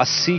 80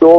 2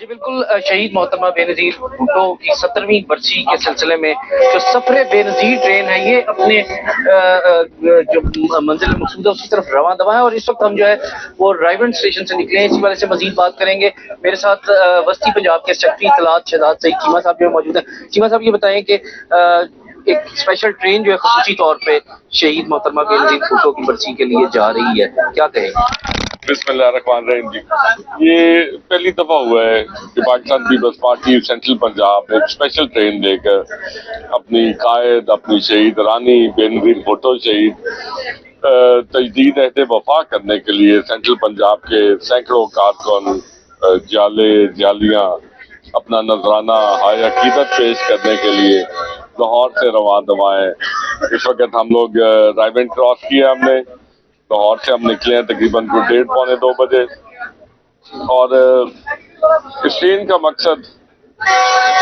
جی بالکل، شہید محترمہ بے نظیر بھٹو کی 70ویں برسی کے سلسلے میں جو سفر بے نظیر ٹرین ہے یہ اپنے جو منزل مقصود ہے اس کی طرف رواں دواں ہے، اور اس وقت ہم جو ہے وہ رائیونڈ اسٹیشن سے نکلے ہیں۔ اسی والے سے مزید بات کریں گے، میرے ساتھ وسطی پنجاب کے سیکرٹری اطلاعات شہزاد سعید چیمہ صاحب جو موجود ہیں۔ چیمہ صاحب یہ بتائیں کہ ایک اسپیشل ٹرین جو ہے خصوصی طور پہ شہید محترمہ بے نظیر بھٹو کی برسی کے لیے جا رہی ہے، کیا کہیں گے؟ بسم اللہ الرحمن الرحیم جی، یہ پہلی دفعہ ہوا ہے کہ پاکستان پیپلز پارٹی سینٹرل پنجاب ایک اسپیشل ٹرین لے کر اپنی قائد، اپنی شہید رانی بے نظیر بھٹو شہید تجدید عہد وفا کرنے کے لیے سینٹرل پنجاب کے سینکڑوں کارکن، جالے جالیاں اپنا نذرانہ ہائے عقیدت پیش کرنے کے لیے لاہور سے رواں دواں ہیں۔ اس وقت ہم لوگ رائیونڈ کراس کیا ہم نے، لاہور سے ہم نکلے ہیں تقریباً 1:30 بجے، اور اس ٹرین کا مقصد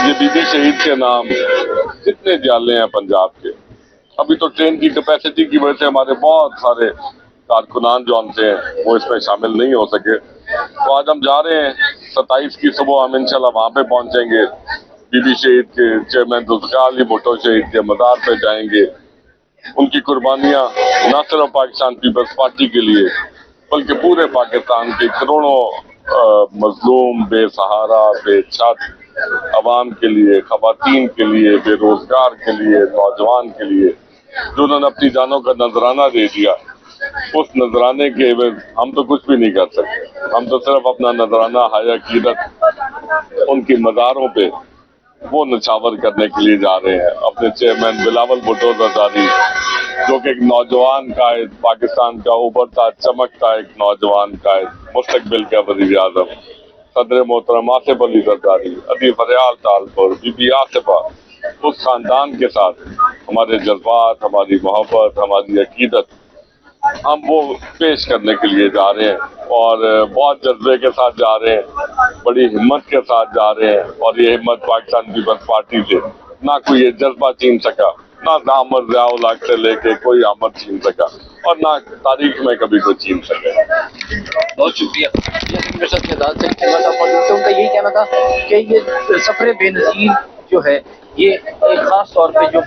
یہ بی بی شہید کے نام جتنے جالے ہیں پنجاب کے، ابھی تو ٹرین کی کیپیسٹی کی وجہ سے ہمارے بہت سارے کارکنان جو ہم سے ہیں وہ اس میں شامل نہیں ہو سکے، تو آج ہم جا رہے ہیں 27 کی صبح ہم انشاءاللہ وہاں پہ پہنچیں گے، بی بی شہید کے چیئرمین ذوالفقار علی بھٹو شہید کے مزار پہ جائیں گے۔ ان کی قربانیاں نہ صرف پاکستان پیپلز پارٹی کے لیے بلکہ پورے پاکستان کے کروڑوں مظلوم، بے سہارا، بے چھت عوام کے لیے، خواتین کے لیے، بے روزگار کے لیے، نوجوان کے لیے، جو انہوں نے اپنی جانوں کا نذرانہ دے دیا، اس نذرانے کے عوض ہم تو کچھ بھی نہیں کر سکتے، ہم تو صرف اپنا نذرانہ ہائے عقیدت ان کی مزاروں پہ وہ نچھاور کرنے کے لیے جا رہے ہیں۔ اپنے چیئرمین بلاول بھٹو زرداری جو کہ ایک نوجوان قائد، پاکستان کا ابھرتا چمکتا ایک نوجوان قائد، مستقبل کا وزیر اعظم صدر محترم آصف علی زرداری، ابھی فریال تالپور، بی بی آصفہ، اس خاندان کے ساتھ ہمارے جذبات، ہماری محبت، ہماری عقیدت ہم وہ پیش کرنے کے لیے جا رہے ہیں، اور بہت جذبے کے ساتھ جا رہے ہیں، بڑی ہمت کے ساتھ جا رہے ہیں، اور یہ ہمت پاکستان پیپلز پارٹی سے نہ کوئی یہ جذبہ چھین سکا، نہ احمد ضیاء الحق سے لے کے کوئی احمد چھین سکا، اور نہ تاریخ میں کبھی کوئی چھین سکے۔ بہت شکریہ۔ میرے ساتھ شہزاد سعید چیمہ صاحب موجود تھے، ان کا یہی کہنا تھا کہ یہ سفر بے نظیر جو ہے یہ ایک خاص طور پہ جو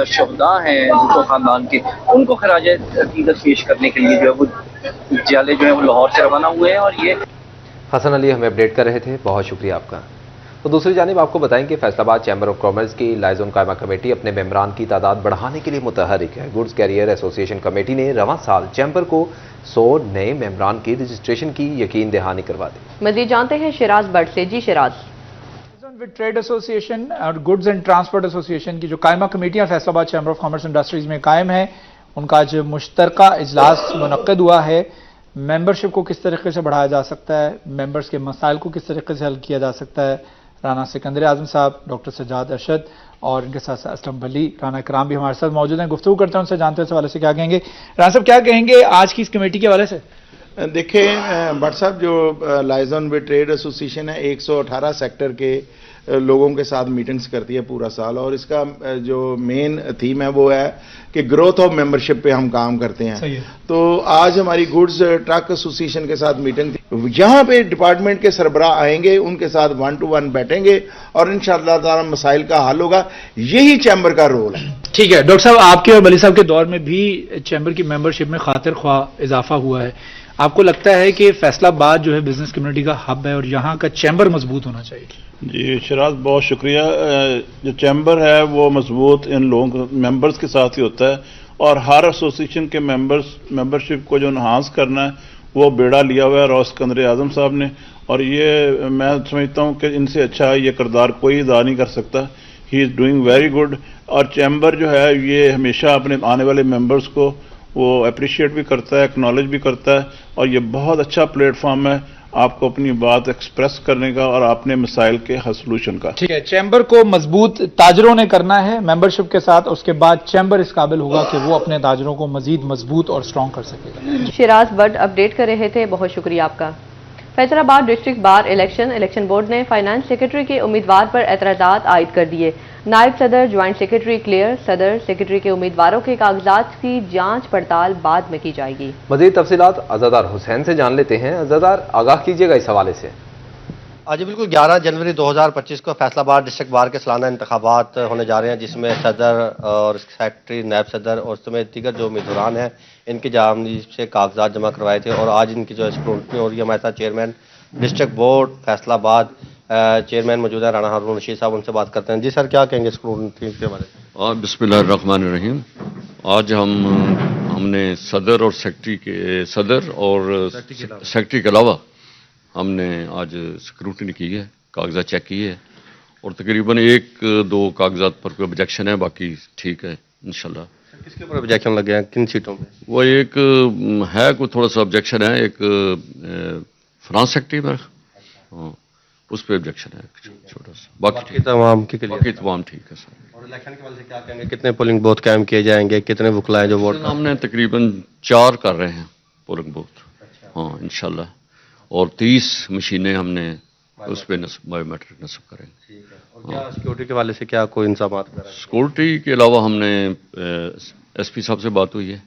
شہداء ہیں بھٹو خاندان کے، ان کو خراج عقیدت پیش کرنے کے لیے جو ہے وہ جالے جو ہیں وہ لاہور سے روانہ ہوئے ہیں، اور یہ حسن علی ہمیں اپڈیٹ کر رہے تھے، بہت شکریہ آپ کا۔ تو دوسری جانب آپ کو بتائیں کہ فیصل آباد چیمبر آف کامرس کی لائزون قائمہ کمیٹی اپنے ممبران کی تعداد بڑھانے کے لیے متحرک ہے۔ گڈز کیریئر ایسوسی ایشن کمیٹی نے رواں سال چیمبر کو 100 نئے ممبران کی رجسٹریشن کی یقین دہانی کروا دی۔ مزید جانتے ہیں شیراز بٹ سے۔ جی شیراز۔ ٹریڈ ایسوسی ایشن اور گڈز اینڈ ٹرانسپورٹ ایسوسی ایشن کی جو قائمہ کمیٹیاں فیصل آباد چیمبر آف کامرس انڈسٹریز میں قائم ہیں، ان کا آج مشترکہ اجلاس منعقد ہوا ہے۔ ممبرشپ کو کس طریقے سے بڑھایا جا سکتا ہے، ممبرز کے مسائل کو کس طریقے سے حل کیا جا سکتا ہے، رانا سکندر اعظم صاحب، ڈاکٹر سجاد ارشد اور ان کے ساتھ اسلم بلی، رانا کرام بھی ہمارے ساتھ موجود ہیں۔ گفتگو کرتے ہیں ان سے، جانتے ہیں اس حوالے سے کیا کہیں گے۔ رانا صاحب کیا کہیں گے آج کی اس کمیٹی کے حوالے سے؟ دیکھیں بٹ صاحب، جو لائزون وتھ ٹریڈ ایسوسیشن ہے 118 سیکٹر کے لوگوں کے ساتھ میٹنگز کرتی ہے پورا سال، اور اس کا جو مین تھیم ہے وہ ہے کہ گروتھ آف ممبرشپ پہ ہم کام کرتے ہیں۔ تو آج ہماری گڈز ٹرک ایسوسی ایشن کے ساتھ میٹنگ تھی، یہاں پہ ڈپارٹمنٹ کے سربراہ آئیں گے، ان کے ساتھ 1 to 1 بیٹھیں گے اور انشاءاللہ تعالی مسائل کا حل ہوگا۔ یہی چیمبر کا رول ہے۔ ٹھیک ہے ڈاکٹر صاحب، آپ کے اور بلی صاحب کے دور میں بھی چیمبر کی ممبرشپ میں خاطر خواہ اضافہ ہوا ہے، آپ کو لگتا ہے کہ فیصل آباد جو ہے بزنس کمیونٹی کا ہب ہے اور یہاں کا چیمبر مضبوط ہونا چاہیے؟ جی شراز، بہت شکریہ۔ جو چیمبر ہے وہ مضبوط ان لوگوں ممبرز کے ساتھ ہی ہوتا ہے، اور ہر ایسوسیشن کے ممبرشپ کو جو انہانس کرنا ہے وہ بیڑا لیا ہوا ہے روس سکندر اعظم صاحب نے، اور یہ میں سمجھتا ہوں کہ ان سے اچھا یہ کردار کوئی ادا نہیں کر سکتا۔ ہی از ڈوئنگ ویری گڈ، اور چیمبر جو ہے یہ ہمیشہ اپنے آنے والے ممبرز کو وہ اپریشیٹ بھی کرتا ہے، ایکنالج بھی کرتا ہے، اور یہ بہت اچھا پلیٹ فارم ہے آپ کو اپنی بات ایکسپریس کرنے کا اور اپنے مسائل کے سلوشن کا۔ ٹھیک ہے، چیمبر کو مضبوط تاجروں نے کرنا ہے ممبرشپ کے ساتھ، اس کے بعد چیمبر اس قابل ہوگا کہ وہ اپنے تاجروں کو مزید مضبوط اور سٹرونگ کر سکے گا۔ شیراز بٹ اپڈیٹ کر رہے تھے، بہت شکریہ آپ کا۔ فیصل آباد ڈسٹرکٹ بار الیکشن بورڈ نے فائنانس سیکرٹری کے امیدوار پر اعتراضات عائد کر دیے۔ نائب صدر، جوائنٹ سیکرٹری کلیئر، صدر سیکرٹری کے امیدواروں کے کاغذات کی جانچ پڑتال بعد میں کی جائے گی۔ مزید تفصیلات عزادار حسین سے جان لیتے ہیں۔ عزادار، آگاہ کیجیے گا اس حوالے سے۔ آج بالکل 11 جنوری 2025 کو فیصل آباد ڈسٹرکٹ بار کے سالانہ انتخابات ہونے جا رہے ہیں، جس میں صدر اور سیکرٹری، نائب صدر اور سمیت دیگر جو امیدواران ہیں ان کی جانب سے کاغذات جمع کروائے تھے، اور آج ان کی جو اسکروٹنی ہو رہی ہے۔ ہمارے ساتھ چیئرمین ڈسٹرکٹ بورڈ فیصل آباد چیئرمین موجود ہیں رانا ہارون رشید صاحب، ان سے بات کرتے ہیں۔ جی سر، کیا کہیں گے اسکروٹنی کے بارے میں؟ بسم اللہ الرحمن الرحیم۔ آج ہم نے صدر اور سیکرٹری کے علاوہ ہم نے آج اسکروٹنی کی ہے، کاغذات چیک کیے ہیں، اور تقریباً 1-2 کاغذات پر کوئی آبجیکشن ہے، باقی ٹھیک ہے انشاءاللہ۔ کس کے اوپر آبجیکشن لگے ہیں، کن سیٹوں پہ؟ وہ ایک ہے کوئی تھوڑا سا آبجیکشن ہے، ایک فرانس سیکرٹری میں، ہاں اس پہ آبجیکشن ہے چھوٹا سا، باقی تمام ٹھیک ہے سر۔ اور الیکشن کے والے سے کیا کہیں گے، کتنے پولنگ بوتھ قائم کیے جائیں گے، کتنے وکلا ہیں جو ووٹ؟ ہم نے تقریباً 4 کر رہے ہیں پولنگ بوتھ، ہاں انشاءاللہ، اور 30 مشینیں ہم نے اس پہ بایو میٹرک نصب کریں گے۔ اور کیا سیکورٹی کے والے سے کیا کوئی انتظامات کر رہے ہیں؟ سیکورٹی کے علاوہ ہم نے ایس پی صاحب سے بات ہوئی ہے،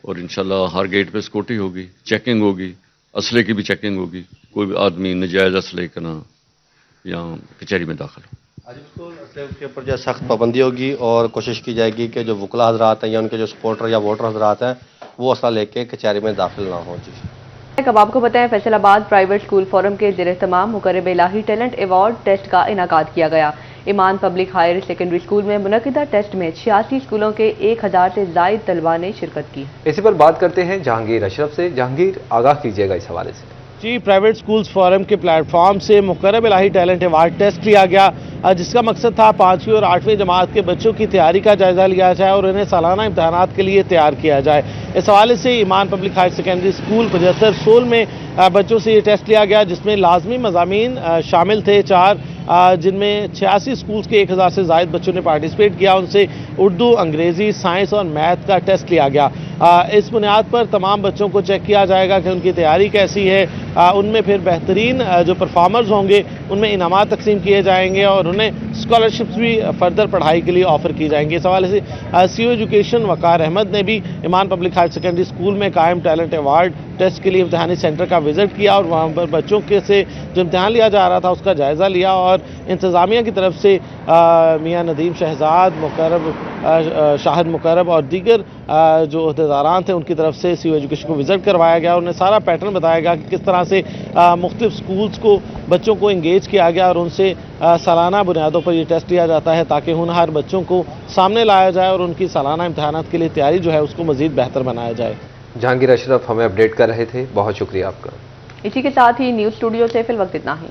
اور انشاءاللہ ہر گیٹ پہ سیکورٹی ہوگی، چیکنگ ہوگی، اسلحے کی بھی چیکنگ ہوگی، کوئی بھی آدمی نجائز اسلحے کا نہ یا کچہری میں داخل ہو۔ آج اسلحے کے اوپر جو سخت پابندی ہوگی، اور کوشش کی جائے گی کہ جو وکلا حضرات ہیں یا ان کے جو سپورٹر یا ووٹر حضرات ہیں وہ اسلحہ لے کے کچہری میں داخل نہ ہوں۔ جی اب آپ کو بتائیں، فیصل آباد پرائیویٹ اسکول فورم کے زیر اہتمام مقرب الہی ٹیلنٹ ایوارڈ ٹیسٹ کا انعقاد کیا گیا۔ ایمان پبلک ہائر سیکنڈری اسکول میں منعقدہ ٹیسٹ میں 86 اسکولوں کے 1000 سے زائد طلباء نے شرکت کی۔ اسی پر بات کرتے ہیں جہانگیر اشرف سے۔ جہانگیر، آگاہ کیجیے گا اس حوالے سے۔ جی، پرائیویٹ اسکولز فورم کے پلیٹ فارم سے مقرب الہی ٹیلنٹ ایوارڈ ٹیسٹ لیا گیا، جس کا مقصد تھا 5ویں اور 8ویں جماعت کے بچوں کی تیاری کا جائزہ لیا جائے اور انہیں سالانہ امتحانات کے لیے تیار کیا جائے۔ اس حوالے سے ایمان پبلک ہائر سیکنڈری اسکول 75 میں بچوں سے یہ ٹیسٹ لیا گیا، جس میں لازمی مضامین شامل تھے 4، جن میں 86 اسکولز کے 1000 سے زائد بچوں نے پارٹیسپیٹ کیا۔ ان سے اردو، انگریزی، سائنس اور میتھ کا ٹیسٹ لیا گیا۔ اس بنیاد پر تمام بچوں کو چیک کیا جائے گا کہ ان کی تیاری کیسی ہے، ان میں پھر بہترین جو پرفارمرز ہوں گے ان میں انعامات تقسیم کیے جائیں گے، اور انہیں اسکالرشپس بھی فردر پڑھائی کے لیے آفر کی جائیں گے۔ اس حوالے سے سی او ایجوکیشن وقار احمد نے بھی ایمان پبلک ہائر سیکنڈری اسکول میں قائم ٹیلنٹ ایوارڈ ٹیسٹ کے لیے امتحانی سینٹر کا وزٹ کیا، اور وہاں پر بچوں کے سے جو امتحان لیا جا رہا تھا اس کا جائزہ لیا، اور انتظامیہ کی طرف سے میاں ندیم شہزاد، شاہد مقرب اور دیگر جو عہدیداران تھے ان کی طرف سے سی او ایجوکیشن کو وزٹ کروایا گیا۔ انہیں سارا پیٹرن بتایا گیا کہ کس طرح سے مختلف سکولز کو بچوں کو انگیج کیا گیا، اور ان سے سالانہ بنیادوں پر یہ ٹیسٹ لیا جاتا ہے تاکہ ہونہار بچوں کو سامنے لایا جائے اور ان کی سالانہ امتحانات کے لیے تیاری جو ہے اس کو مزید بہتر بنایا جائے۔ جہانگیر اشرف ہمیں اپڈیٹ کر رہے تھے، بہت شکریہ آپ کا۔ اسی کے ساتھ ہی نیوز اسٹوڈیو سے فی الوقت اتنا ہی۔